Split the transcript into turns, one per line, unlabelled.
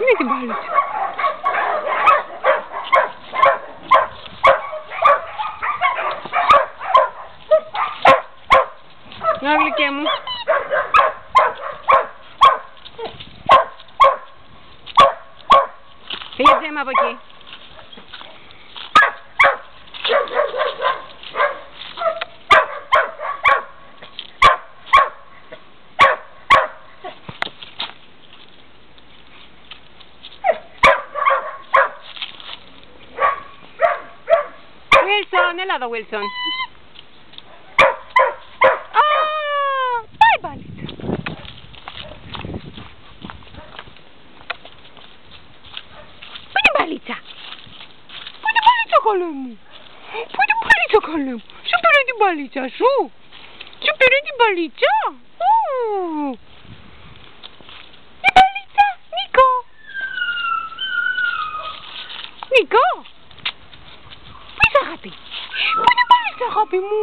Είναι την μπαλίτσα. Να γλυκέ μου. Φύγε Τζέμα από εκεί. Wilson, έλα εδώ Wilson. Πάει μπαλίτσα. Πού είναι η μπαλίτσα? Πού είναι η μπαλίτσα καλέ μου? Πού είναι η μπαλίτσα καλέ μου? Σου πήρε την μπαλίτσα σου? Σου πήρε την μπαλίτσα? Η μπαλίτσα, Νίκο. Νίκο. Πού είσαι αγάπη? Πού είναι η μπαλίτσα αγάπη μου?